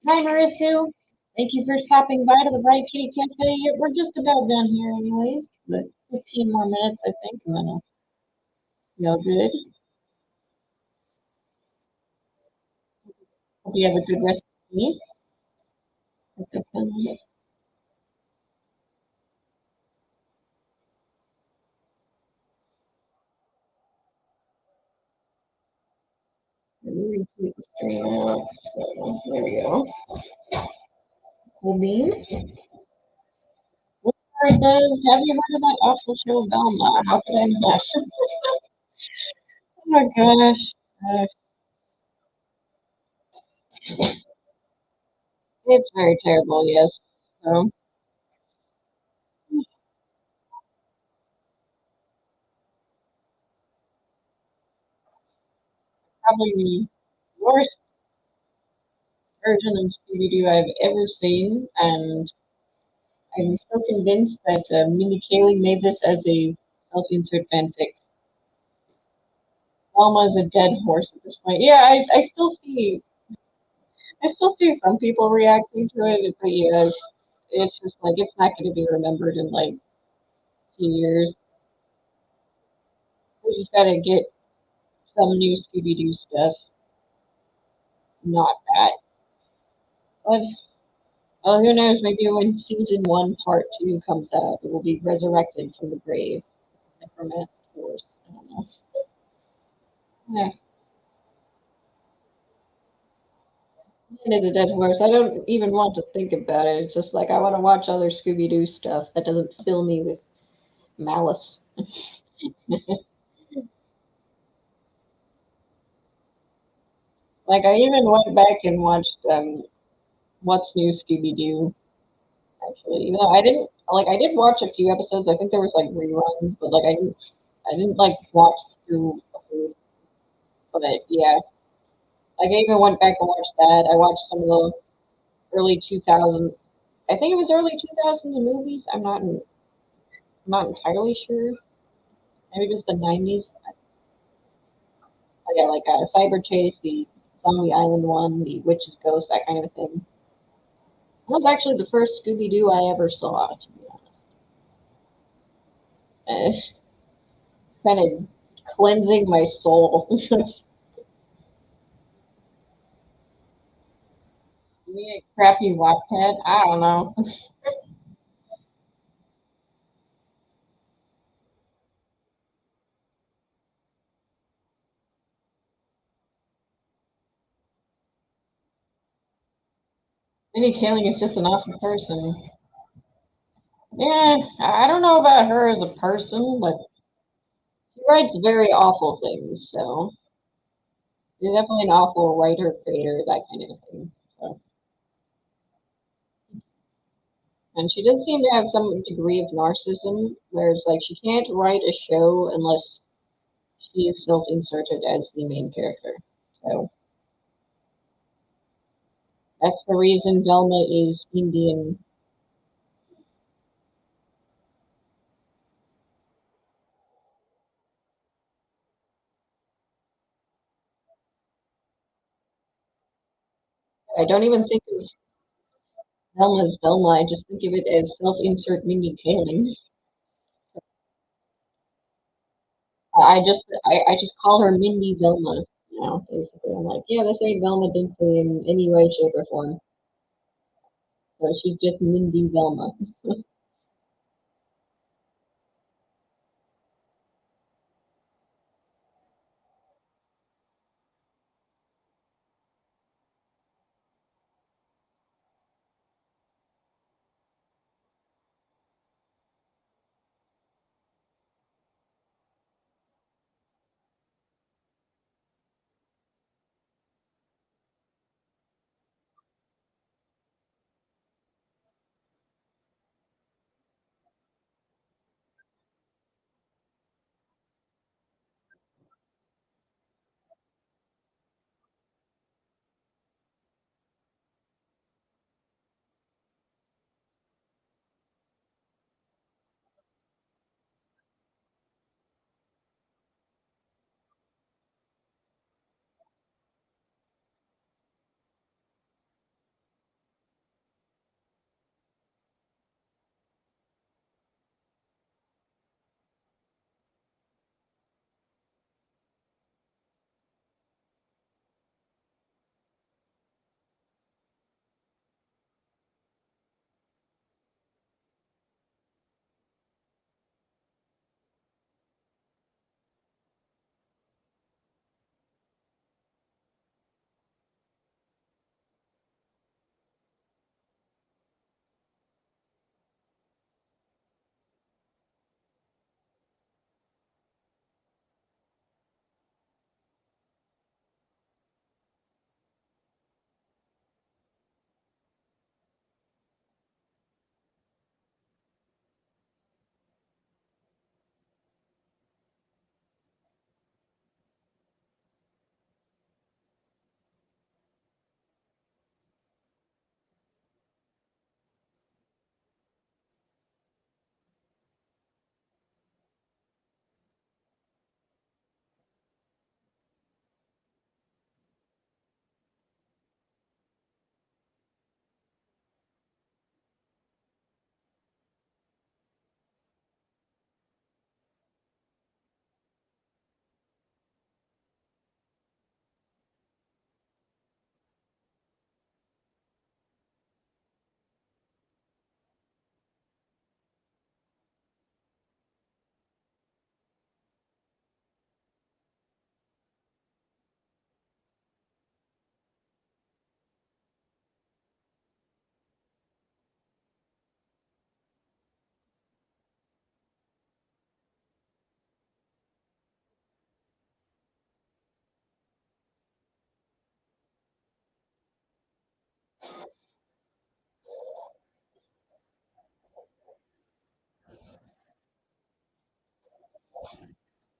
Hi, Marisu. Thank you for stopping by to the Riot Kitty Cafe. We're just about done here, anyways. But 15 more minutes, I think, and then I'll be all good. Hope you have a good rest of the week. Let me retweet the stream out. So, there we go. Cool beans. Laura says, have you heard of that awful show, Velma? How could I not? Oh my gosh. It's very terrible, yes. So, probably the worst version of Scooby Doo I've ever seen, and I'm still convinced that Mindy Kaling made this as a self-insert fanfic. Velma is a dead horse at this point. Yeah, I still see some people reacting to it, but yeah, it's just like it's not going to be remembered in like a few years. We just got to get some new Scooby Doo stuff, not that. But oh, who knows? Maybe when season one, part two comes out, it will be resurrected from the grave. Necromantic force. I don't know. Yeah, it is a dead horse. I don't even want to think about it. It's just like I want to watch other Scooby Doo stuff that doesn't fill me with malice. Like I even went back and watched What's New Scooby Doo. Actually, even though I did watch a few episodes. I think there was like reruns, but like I didn't like watch through. The whole- But yeah, like I even went back and watched that. I watched some of the early 2000s. I think it was early 2000s movies. I'm not entirely sure. Maybe it was the 90s. Yeah, like a Cyber Chase, the Zombie Island one, the Witch's Ghost, that kind of thing. That was actually the first Scooby Doo I ever saw, to be honest. Kind of cleansing my soul. Give me a crappy Wattpad? I don't know. Minnie Kaling is just an awful person. Yeah, I don't know about her as a person, but she writes very awful things, so she's definitely an awful writer, creator, that kind of thing. So, and she does seem to have some degree of narcissism, where it's like she can't write a show unless she is self-inserted as the main character. So that's the reason Velma is Indian. I don't even think of Velma as Velma. I just think of it as self-insert Mindy Kaling. I just call her Mindy Velma. You know, basically, I'm like, yeah, this ain't Velma Dinkley in any way, shape, or form. So she's just Mindy Velma.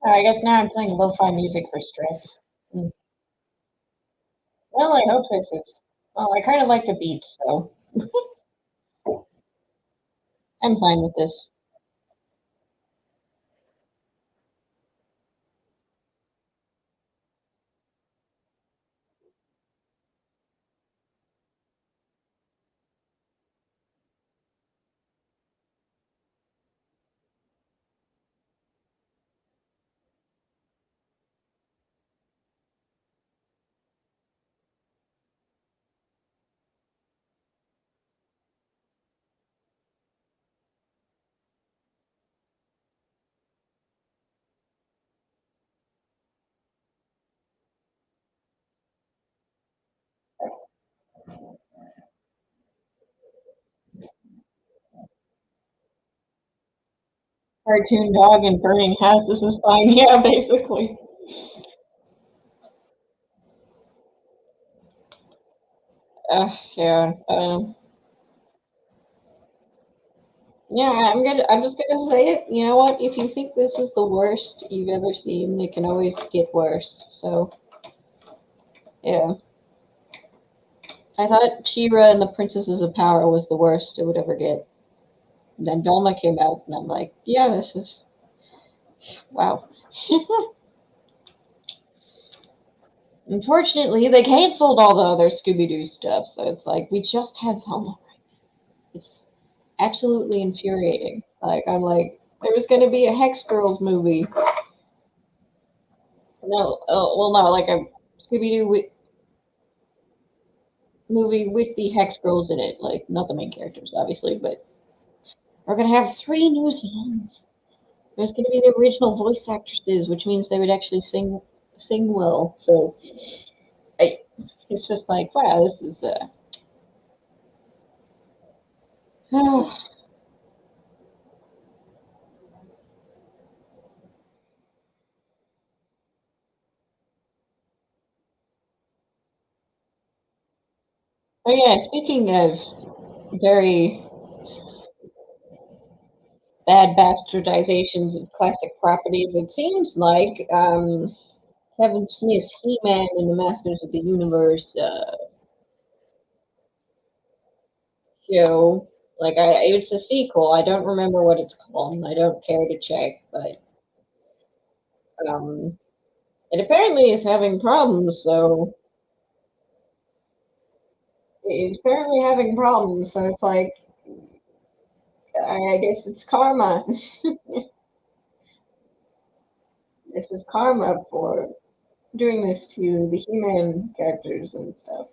I guess now I'm playing lo-fi music for stress. Mm. Well, I hope this is. Well, I kind of like the beats, so I'm fine with this. cartoon dog and burning houses is fine. Yeah, basically. Yeah. Yeah, I'm just gonna say it. You know what? If you think this is the worst you've ever seen, it can always get worse. So, yeah. I thought She-Ra and the Princesses of Power was the worst it would ever get. And then Velma came out, and I'm like, yeah, this is wow. Unfortunately, they canceled all the other Scooby Doo stuff, so it's like we just have Velma. It's absolutely infuriating. Like I'm like, there was going to be a Hex Girls movie. No, well, no, like a Scooby Doo movie with the Hex Girls in it. Like not the main characters, obviously, but we're gonna have three new songs. There's gonna be the original voice actresses, which means they would actually sing well. So I, it's just like, wow, this is oh yeah. Speaking of very bad bastardizations of classic properties, it seems like Kevin Smith's He-Man and the Masters of the Universe show. Like, it's a sequel. I don't remember what it's called, and I don't care to check. But um, it apparently is having problems. So it's apparently having problems. So it's like, I guess it's karma. This is karma for doing this to the He-Man characters and stuff.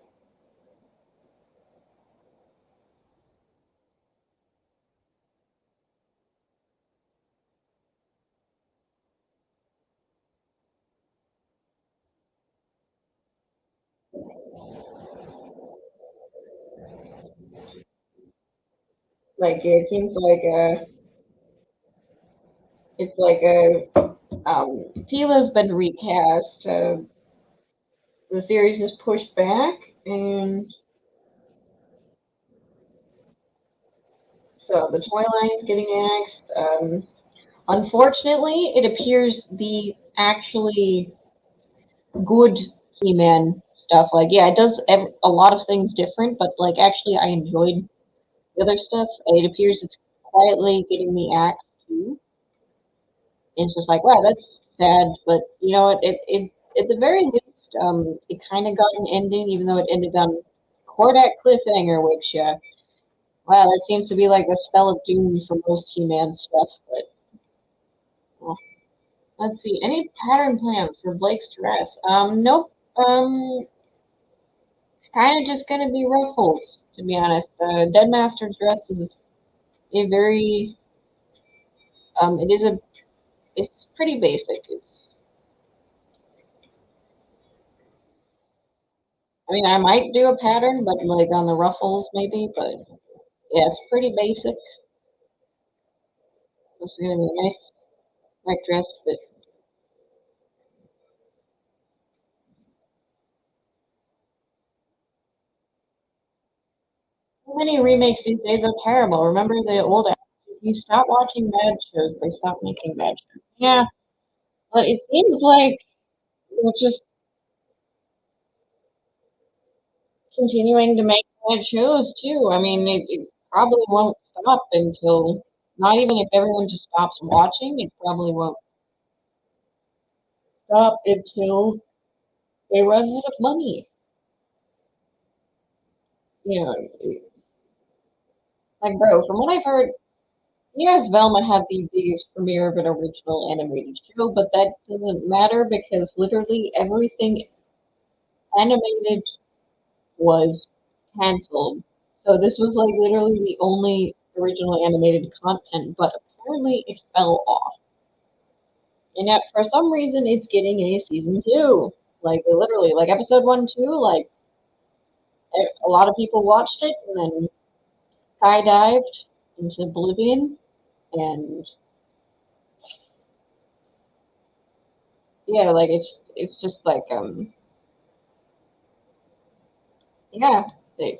Like it seems like it's like a Tila's been recast. The series is pushed back, and so the toy line's getting axed. Unfortunately, it appears the actually good He-Man stuff, like yeah, it does a lot of things different, but like actually, I enjoyed the other stuff. It appears it's quietly getting the axe too. And it's just like, wow, that's sad, but you know, it at the very least, it kind of got an ending, even though it ended on Kordak cliffhanger, which wow, that seems to be like the spell of doom for most He-Man stuff. But well, let's see, any pattern plans for Blake's dress? Nope. It's kind of just gonna be ruffles, to be honest. Deadmaster's dress is a very it is a it's pretty basic. I mean, I might do a pattern, but like on the ruffles maybe. But yeah, it's pretty basic. This is gonna be a nice black dress, but so many remakes these days are terrible. Remember the old adage, if you stop watching bad shows, they stop making bad shows. Yeah, but it seems like we're just continuing to make bad shows too. I mean, it probably won't stop until not even if everyone just stops watching, it probably won't stop until they run out of money. You know, like bro, from what I've heard, yes, Velma had the biggest premiere of an original animated show, but that doesn't matter because literally everything animated was canceled. So this was like literally the only original animated content, but apparently it fell off. And yet for some reason it's getting a season two. Like literally, like episode one, two, like a lot of people watched it and then skydived into oblivion and yeah, like it's just like yeah. They,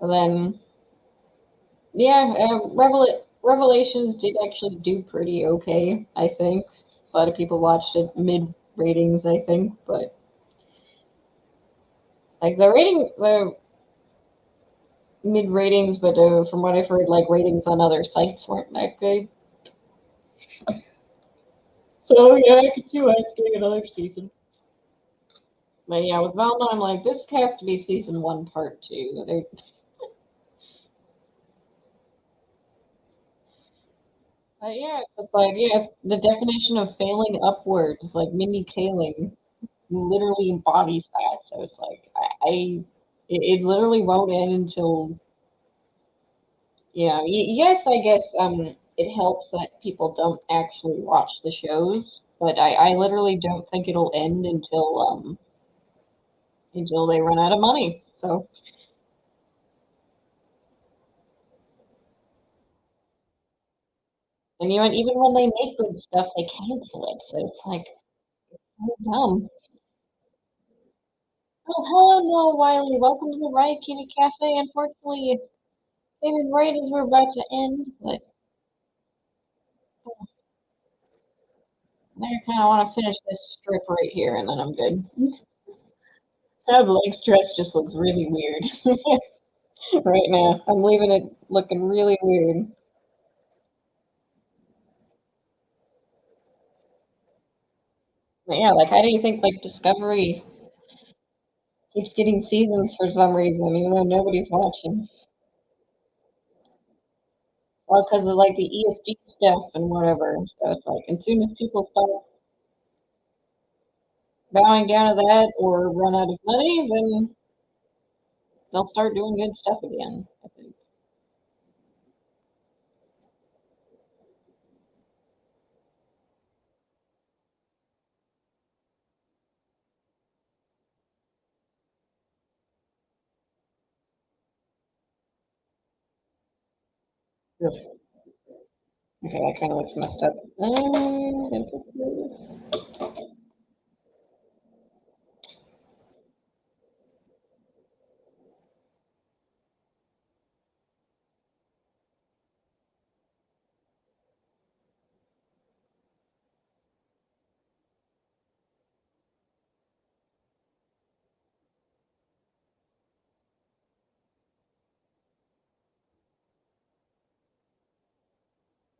and then yeah, Revelations did actually do pretty okay, I think. A lot of people watched it mid ratings, I think, but like the mid ratings, but from what I've heard, like ratings on other sites weren't that good. So yeah, I can see why it's getting another season. But yeah, with Velma, I'm like, this has to be season one, part two. Yeah, it's like yeah, it's the definition of failing upwards. Like Mindy Kaling literally embodies that. So it's like it literally won't end until yeah. Yes, I guess it helps that people don't actually watch the shows, but I literally don't think it'll end until they run out of money. So and you know, even when they make good stuff, they cancel it. So it's like so dumb. Oh, hello, Noah Wiley. Welcome to the Riot Kitty Cafe. Unfortunately, it came in right as we're about to end, but I kind of want to finish this strip right here, and then I'm good. That leg stress just looks really weird right now. I'm leaving it looking really weird. But yeah, like how do you think like Discovery keeps getting seasons for some reason, even though nobody's watching? Well, because of like the ESG stuff and whatever. So it's like, as soon as people start bowing down to that or run out of money, then they'll start doing good stuff again, I think. Ugh. Okay, that kind of looks messed up. Gonna fix this.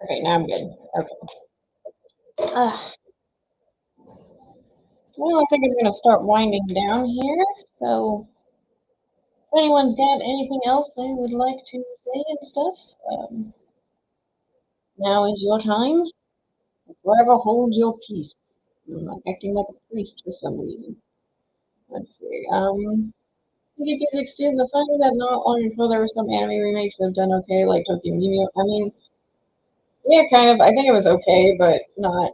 Okay, now I'm good. Okay. Well, I think I'm gonna start winding down here. So, if anyone's got anything else they would like to say and stuff, now is your time. Forever hold your peace. I'm like acting like a priest for some reason. Let's see. Kitty Physics too. The fact that not long ago there were some anime remakes that have done okay, like Tokyo Mew. I mean, yeah, kind of. I think it was okay, but not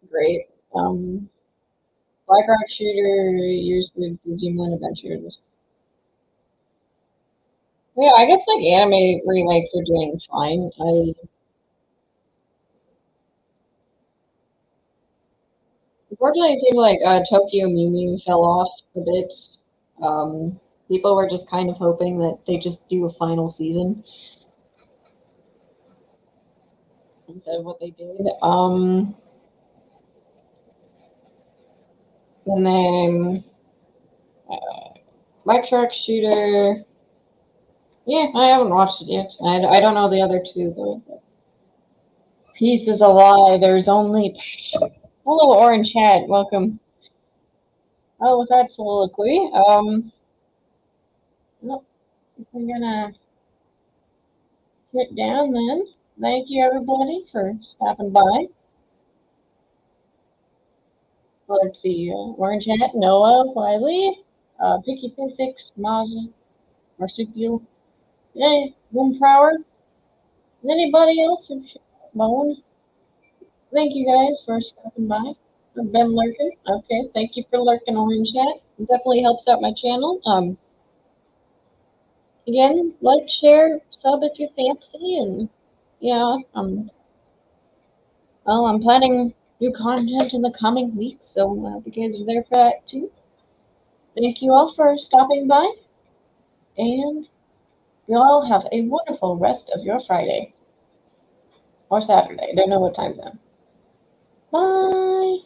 great. Um, Black Rock Shooter, Years of Digimon Adventures. Yeah, I guess like anime remakes are doing fine. I unfortunately it seemed like Tokyo Mew Mew fell off a bit. Um, People were just kind of hoping that they just do a final season instead of what they did. And then Black Shark Shooter. Yeah, I haven't watched it yet. I don't know the other two though. Peace is a lie. There's only passion. Hello, Orange Hat. Welcome. Oh, with that soliloquy, nope. I'm gonna hit down then. Thank you everybody for stopping by. Let's see, Orange Hat, Noah, Wiley, Picky Physics, Maz, Marsupial, yeah, Boomprower, and anybody else who Bone. Thank you guys for stopping by. I've been lurking. Okay, thank you for lurking, Orange Hat. It definitely helps out my channel. Again, like, share, sub if you fancy, and yeah, well, I'm planning new content in the coming weeks, so you guys are there for that too. Thank you all for stopping by, and you all have a wonderful rest of your Friday or Saturday. I don't know what time zone. Bye.